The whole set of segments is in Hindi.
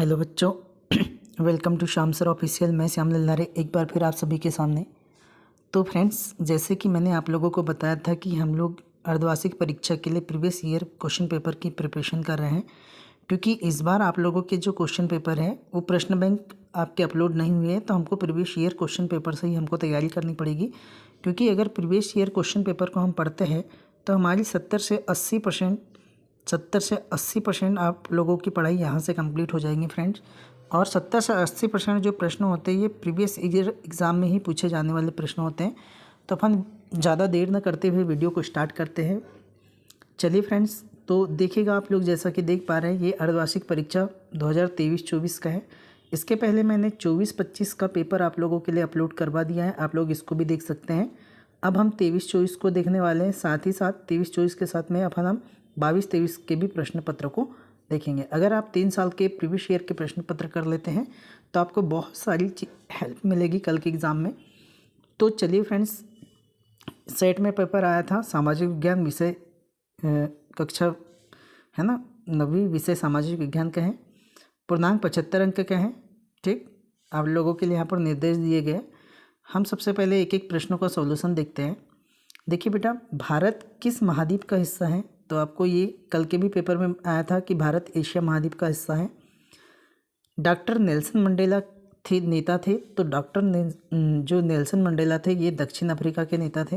हेलो बच्चों, welcome to Shyam sir official. मैं श्याम लल्लारे एक बार फिर आप सभी के सामने। तो फ्रेंड्स, जैसे कि मैंने आप लोगों को बताया था कि हम लोग अर्धवार्षिक परीक्षा के लिए प्रीवियस ईयर क्वेश्चन पेपर की प्रिपरेशन कर रहे हैं, क्योंकि इस बार आप लोगों के जो क्वेश्चन पेपर है वो प्रश्न बैंक आपके अपलोड नहीं हुए हैं, तो हमको प्रीवियस ईयर क्वेश्चन पेपर से ही हमको तैयारी करनी पड़ेगी। क्योंकि अगर प्रीवियस ईयर क्वेश्चन पेपर को हम पढ़ते हैं तो हमारी 70 से 80% आप लोगों की पढ़ाई यहाँ से कंप्लीट हो जाएंगी फ्रेंड्स। और 70 से 80% जो प्रश्न होते हैं ये प्रीवियस ईयर एग्ज़ाम में ही पूछे जाने वाले प्रश्न होते हैं। तो अपन ज़्यादा देर न करते हुए वीडियो को स्टार्ट करते हैं। चलिए फ्रेंड्स, तो देखिएगा आप लोग, जैसा कि देख पा रहे हैं ये अर्धवार्षिक परीक्षा 2023-24 का है। इसके पहले मैंने 24-25 का पेपर आप लोगों के लिए अपलोड करवा दिया है, आप लोग इसको भी देख सकते हैं। अब हम 23-24 को देखने वाले हैं, साथ ही साथ 23-24 के साथ में अपन हम 22-23 के भी प्रश्न पत्र को देखेंगे। अगर आप 3 साल के प्रीवियस ईयर के प्रश्न पत्र कर लेते हैं तो आपको बहुत सारी हेल्प मिलेगी कल के एग्ज़ाम में। तो चलिए फ्रेंड्स, सेट में पेपर आया था सामाजिक विज्ञान विषय, कक्षा है ना 9वीं, विषय सामाजिक विज्ञान का है, पूर्णांक 75 अंक का है। ठीक, आप लोगों के लिए यहाँ पर निर्देश दिए गए। हम सबसे पहले एक एक प्रश्नों का सॉल्यूशन देखते हैं। देखिए बेटा, भारत किस महाद्वीप का हिस्सा है? तो आपको ये कल के भी पेपर में आया था कि भारत एशिया महाद्वीप का हिस्सा है। डॉक्टर नेल्सन मंडेला थे नेता थे, तो जो नेल्सन मंडेला थे ये दक्षिण अफ्रीका के नेता थे।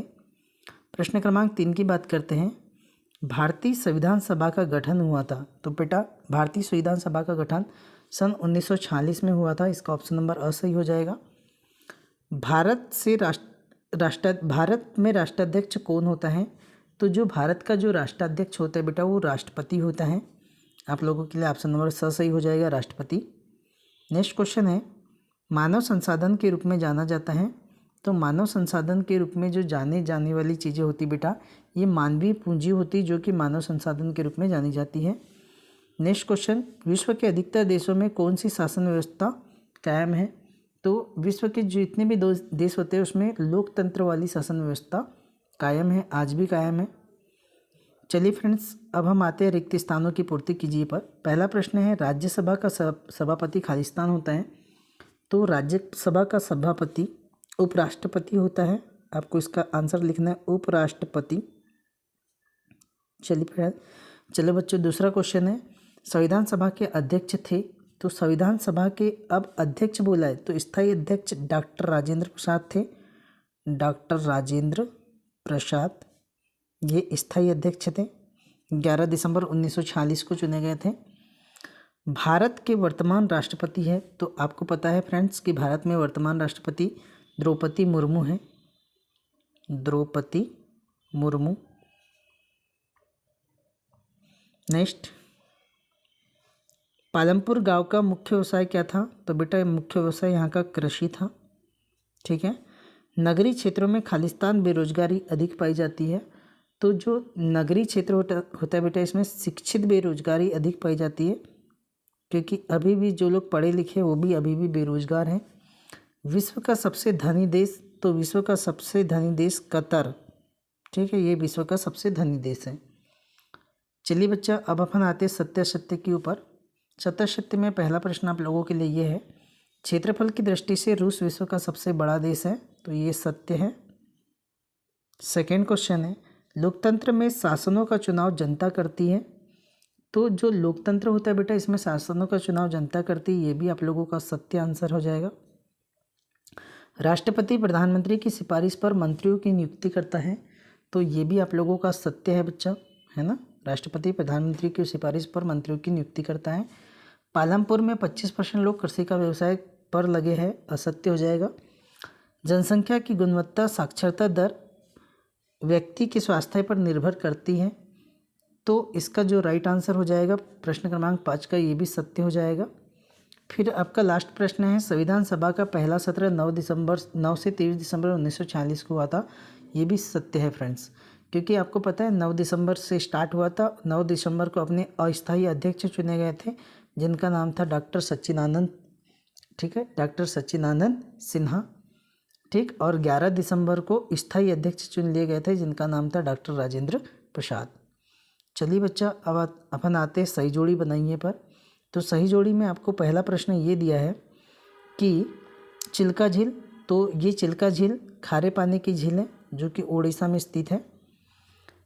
प्रश्न क्रमांक 3 की बात करते हैं। भारतीय संविधान सभा का गठन हुआ था, तो बेटा भारतीय संविधान सभा का गठन सन 1946 में हुआ था। इसका ऑप्शन नंबर अ सही हो जाएगा। भारत में राष्ट्राध्यक्ष कौन होता है? तो जो भारत का जो राष्ट्राध्यक्ष होता है बेटा वो राष्ट्रपति होता है। आप लोगों के लिए ऑप्शन नंबर स सही हो जाएगा, राष्ट्रपति। नेक्स्ट क्वेश्चन है, मानव संसाधन के रूप में जाना जाता है। तो मानव संसाधन के रूप में जो जाने जाने वाली चीज़ें होती बेटा ये मानवीय पूंजी होती, जो कि मानव संसाधन के रूप में जानी जाती है। नेक्स्ट क्वेश्चन, विश्व के अधिकतर देशों में कौन सी शासन व्यवस्था कायम है? तो विश्व के जितने भी देश होते हैं उसमें लोकतंत्र वाली शासन व्यवस्था कायम है, आज भी कायम है। चलिए फ्रेंड्स, अब हम आते हैं रिक्त स्थानों की पूर्ति कीजिए पर। पहला प्रश्न है, राज्यसभा का सभापति खालिस्तान होता है। तो राज्यसभा का सभापति उपराष्ट्रपति होता है। आपको इसका आंसर लिखना है उपराष्ट्रपति। चलिए बच्चों, दूसरा क्वेश्चन है, संविधान सभा के अध्यक्ष थे। तो संविधान सभा के अब अध्यक्ष बोला है तो स्थायी अध्यक्ष डॉक्टर राजेंद्र प्रसाद थे। डॉक्टर राजेंद्र प्रसाद ये स्थायी अध्यक्ष थे। 11 दिसंबर 1946 को चुने गए थे। भारत के वर्तमान राष्ट्रपति है, तो आपको पता है फ्रेंड्स कि भारत में वर्तमान राष्ट्रपति द्रौपदी मुर्मू है। द्रौपदी मुर्मू। नेक्स्ट, पालमपुर गांव का मुख्य व्यवसाय क्या था? तो बेटा मुख्य व्यवसाय यहाँ का कृषि था। ठीक है। नगरीय क्षेत्रों में खालिस्तान बेरोजगारी अधिक पाई जाती है। तो जो नगरीय क्षेत्र होता है बेटा इसमें शिक्षित बेरोजगारी अधिक पाई जाती है, क्योंकि अभी भी जो लोग पढ़े लिखे वो भी अभी भी बेरोजगार हैं। विश्व का सबसे धनी देश, तो विश्व का सबसे धनी देश कतर। ठीक है, ये विश्व का सबसे धनी देश है। चलिए बच्चा, अब अपन आते हैं सत्य असत्य के ऊपर। सत्य असत्य में पहला प्रश्न आप लोगों के लिए ये है, क्षेत्रफल की दृष्टि से रूस विश्व का सबसे बड़ा देश है। तो ये सत्य है। सेकेंड क्वेश्चन है, लोकतंत्र में शासनों का चुनाव जनता करती है। तो जो लोकतंत्र होता है बेटा इसमें शासनों का चुनाव जनता करती है, ये भी आप लोगों का सत्य आंसर हो जाएगा। राष्ट्रपति प्रधानमंत्री की सिफारिश पर मंत्रियों की नियुक्ति करता है। तो ये भी आप लोगों का सत्य है बच्चा, है ना। राष्ट्रपति प्रधानमंत्री की सिफारिश पर मंत्रियों की नियुक्ति करता है। पालमपुर में 25% लोग कृषि का व्यवसाय पर लगे हैं, असत्य हो जाएगा। जनसंख्या की गुणवत्ता साक्षरता दर व्यक्ति के स्वास्थ्य पर निर्भर करती है। तो इसका जो राइट आंसर हो जाएगा प्रश्न क्रमांक 5 का, ये भी सत्य हो जाएगा। फिर आपका लास्ट प्रश्न है, संविधान सभा का पहला सत्र 9 से 23 दिसंबर 1946 को हुआ था। ये भी सत्य है फ्रेंड्स, क्योंकि आपको पता है 9 दिसंबर से स्टार्ट हुआ था। 9 दिसंबर को अपने अस्थायी अध्यक्ष चुने गए थे, जिनका नाम था डॉक्टर सच्चिदानंद। ठीक है, डॉक्टर सच्चिदानंद सिन्हा। ठीक, और 11 दिसंबर को स्थायी अध्यक्ष चुन लिए गए थे, जिनका नाम था डॉक्टर राजेंद्र प्रसाद। चलिए बच्चा, अब अपन आते हैं सही जोड़ी बनाइए पर। तो सही जोड़ी में आपको पहला प्रश्न ये दिया है कि चिल्का झील, तो ये चिल्का झील खारे पानी की झील है जो कि उड़ीसा में स्थित है।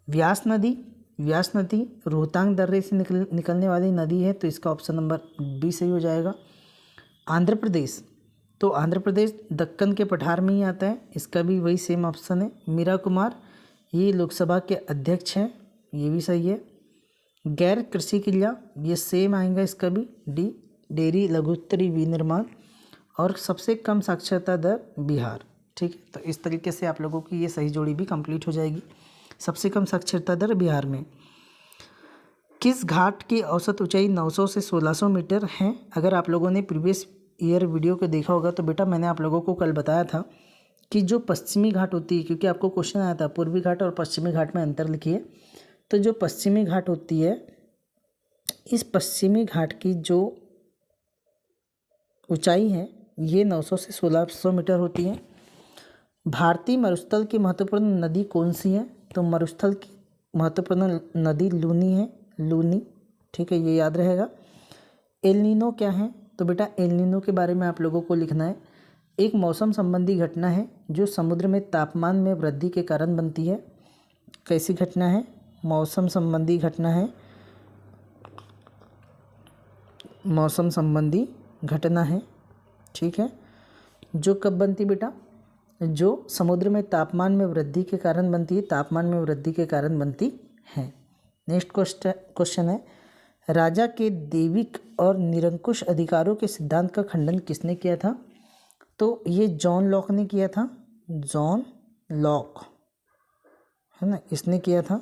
व्यास नदी रोहतांग दर्रे से निकलने वाली नदी है, तो इसका ऑप्शन नंबर बी सही हो जाएगा। आंध्र प्रदेश, तो आंध्र प्रदेश दक्कन के पठार में ही आता है, इसका भी वही सेम ऑप्शन है। मीरा कुमार ये लोकसभा के अध्यक्ष हैं, ये भी सही है। गैर कृषि क्रिया ये सेम आएगा, इसका भी डी। डेयरी लघुत्तरी विनिर्माण। और सबसे कम साक्षरता दर बिहार। ठीक है, तो इस तरीके से आप लोगों की ये सही जोड़ी भी कंप्लीट हो जाएगी। सबसे कम साक्षरता दर बिहार में। किस घाट की औसत ऊंचाई 900 से 1600 मीटर है? अगर आप लोगों ने प्रीवियस ईयर वीडियो को देखा होगा तो बेटा मैंने आप लोगों को कल बताया था कि जो पश्चिमी घाट होती है, क्योंकि आपको क्वेश्चन आया था पूर्वी घाट और पश्चिमी घाट में अंतर लिखिए, तो जो पश्चिमी घाट होती है, इस पश्चिमी घाट की जो ऊंचाई है ये 900 से 1600 मीटर होती है। भारतीय मरुस्थल की महत्वपूर्ण नदी कौन सी है? तो मरुस्थल की महत्वपूर्ण नदी लूनी है, लूनी। ठीक है, ये याद रहेगा। एल नीनो क्या है? तो बेटा एल नीनो के बारे में आप लोगों को लिखना है। एक मौसम संबंधी घटना है जो समुद्र में तापमान में वृद्धि के कारण बनती है। कैसी घटना है? मौसम संबंधी घटना है, मौसम संबंधी घटना है। ठीक है, जो कब बनती बेटा? जो समुद्र में तापमान में वृद्धि के कारण बनती है, तापमान में वृद्धि के कारण बनती है। नेक्स्ट क्वेश्चन है, राजा के दैविक और निरंकुश अधिकारों के सिद्धांत का खंडन किसने किया था? तो ये जॉन लॉक ने किया था, जॉन लॉक है ना, इसने किया था।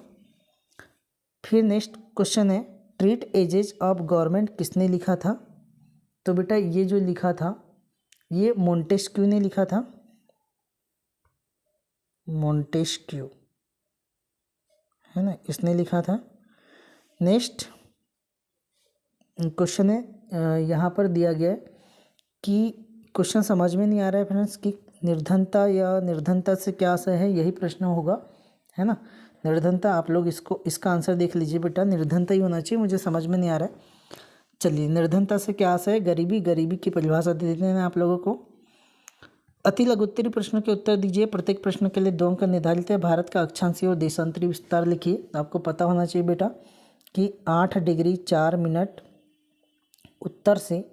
फिर नेक्स्ट क्वेश्चन है, ट्रीट एजेज ऑफ गवर्नमेंट किसने लिखा था? तो बेटा ये जो लिखा था ये मोंटेस्क्यू ने लिखा था, मोंटेस्क्यू है ना, इसने लिखा था। नेक्स्ट क्वेश्चन है, यहाँ पर दिया गया है कि क्वेश्चन समझ में नहीं आ रहा है फ्रेंड्स कि निर्धनता या निर्धनता से क्या आशय है, यही प्रश्न होगा, है ना। निर्धनता आप लोग इसका आंसर देख लीजिए बेटा, निर्धनता ही होना चाहिए, मुझे समझ में नहीं आ रहा है। चलिए, निर्धनता से क्या आशय है? गरीबी की परिभाषा दे देते हैं आप लोगों को। अति लघुत्तरी प्रश्न के उत्तर दीजिए। प्रत्येक प्रश्न के लिए 2 अंक निर्धारित है। भारत का अक्षांशीय और देशांतरी विस्तार लिखिए। आपको पता होना चाहिए बेटा कि 8 डिग्री 4 मिनट उत्तर से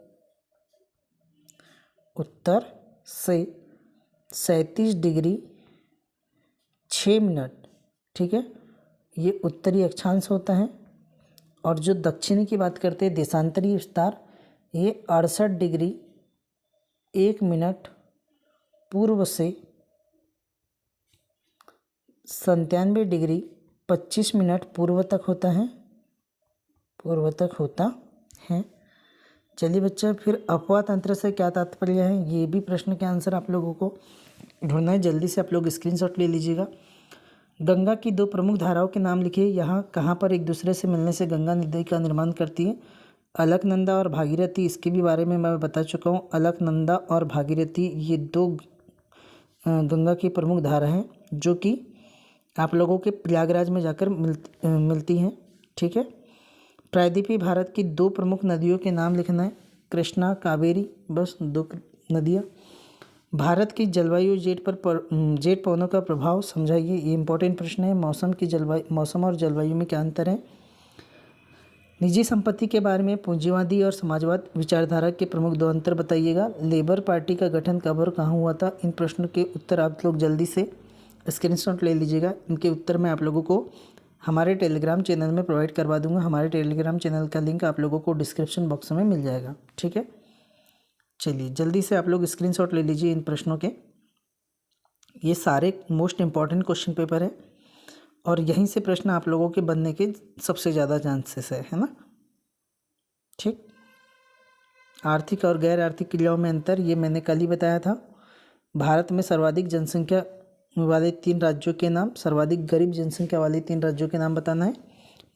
37 डिग्री 6 मिनट, ठीक है, ये उत्तरी अक्षांश होता है। और जो दक्षिणी की बात करते हैं देशांतरी विस्तार, ये 68 डिग्री 1 मिनट पूर्व से 97 डिग्री 25 मिनट पूर्व तक होता है, चलिए बच्चा, फिर अपवाह तंत्र से क्या तात्पर्य है? ये भी प्रश्न के आंसर आप लोगों को ढूंढना है। जल्दी से आप लोग स्क्रीनशॉट ले लीजिएगा। गंगा की 2 प्रमुख धाराओं के नाम लिखिए। यहाँ कहाँ पर एक दूसरे से मिलने से गंगा नदी का निर्माण करती है? अलकनंदा और भागीरथी, इसके भी बारे में मैं बता चुका हूँ। अलकनंदा और भागीरथी ये 2 गंगा की प्रमुख धारा हैं जो कि आप लोगों के प्रयागराज में जाकर मिलती हैं। ठीक है, प्रायद्वीपीय भारत की 2 प्रमुख नदियों के नाम लिखना है, कृष्णा कावेरी, बस 2 नदियाँ। भारत की जलवायु जेट पवनों का प्रभाव समझाइए, ये इंपॉर्टेंट प्रश्न है। मौसम और जलवायु में क्या अंतर है? निजी संपत्ति के बारे में पूंजीवादी और समाजवाद विचारधारा के प्रमुख 2 अंतर बताइएगा। लेबर पार्टी का गठन कब और कहाँ हुआ था? इन प्रश्नों के उत्तर आप लोग जल्दी से स्क्रीनशॉट ले लीजिएगा। इनके उत्तर मैं आप लोगों को हमारे टेलीग्राम चैनल में प्रोवाइड करवा दूंगा। हमारे टेलीग्राम चैनल का लिंक आप लोगों को डिस्क्रिप्शन बॉक्स में मिल जाएगा। ठीक है, चलिए जल्दी से आप लोग स्क्रीनशॉट ले लीजिए इन प्रश्नों के। ये सारे मोस्ट इम्पॉर्टेंट क्वेश्चन पेपर है और यहीं से प्रश्न आप लोगों के बनने के सबसे ज़्यादा चांसेस है ना। ठीक, आर्थिक और गैर आर्थिक क्रियाओं में अंतर, ये मैंने कल ही बताया था। भारत में सर्वाधिक जनसंख्या वाले 3 राज्यों के नाम, सर्वाधिक गरीब जनसंख्या वाले 3 राज्यों के नाम बताना है।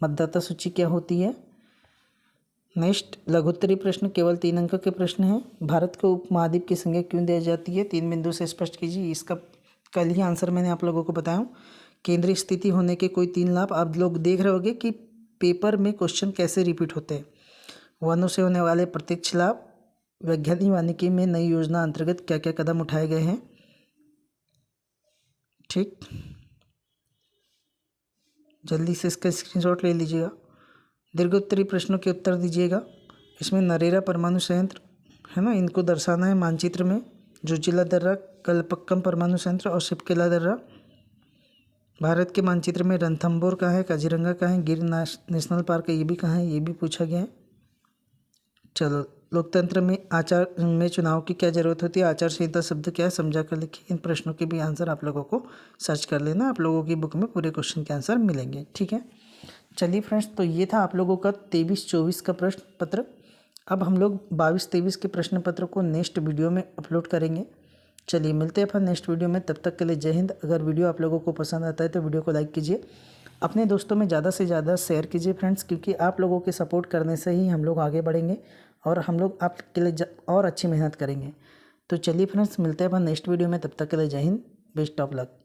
मतदाता सूची क्या होती है? नेक्स्ट लघुत्तरी प्रश्न केवल 3 अंक के प्रश्न हैं। भारत को उपमहाद्वीप की संज्ञा क्यों दी जाती है? 3 बिंदु से स्पष्ट कीजिए। इसका कल ही आंसर मैंने आप लोगों को बताया हूँ। केंद्रीय स्थिति होने के कोई 3 लाभ। आप लोग देख रहे होंगे कि पेपर में क्वेश्चन कैसे रिपीट होते हैं। वनों से होने वाले प्रत्यक्ष लाभ, वैज्ञानिक वानिकी में नई योजना अंतर्गत क्या क्या कदम उठाए गए हैं। ठीक, जल्दी से इसका स्क्रीनशॉट ले लीजिएगा। दीर्घोत्तरी प्रश्नों के उत्तर दीजिएगा। इसमें नरेरा परमाणु संयंत्र है ना, इनको दर्शाना है मानचित्र में। जोजिला दर्रा, कलपक्कम परमाणु संयंत्र और शिपकेला दर्रा। भारत के मानचित्र में रणथंभौर कहाँ है, काजीरंगा कहाँ है, गिर नेशनल पार्क है, ये भी कहाँ है, ये भी पूछा गया है। चलो, लोकतंत्र में आचार में चुनाव की क्या जरूरत होती है, आचार संहिता शब्द क्या है, समझा कर लिखिए। इन प्रश्नों के भी आंसर आप लोगों को सर्च कर लेना, आप लोगों की बुक में पूरे क्वेश्चन के आंसर मिलेंगे। ठीक है, चलिए फ्रेंड्स, तो ये था आप लोगों का 23-24 का प्रश्न पत्र। अब हम लोग 22-23 के प्रश्न पत्र को नेक्स्ट वीडियो में अपलोड करेंगे। चलिए मिलते हैं अपन नेक्स्ट वीडियो में, तब तक के लिए जय हिंद। अगर वीडियो आप लोगों को पसंद आता है तो वीडियो को लाइक कीजिए, अपने दोस्तों में ज़्यादा से ज़्यादा शेयर कीजिए फ्रेंड्स, क्योंकि आप लोगों के सपोर्ट करने से ही हम लोग आगे बढ़ेंगे और हम लोग आपके लिए और अच्छी मेहनत करेंगे। तो चलिए फ्रेंड्स, मिलते हैं अपन नेक्स्ट वीडियो में, तब तक के लिए जय हिंद, बेस्ट ऑफ लक।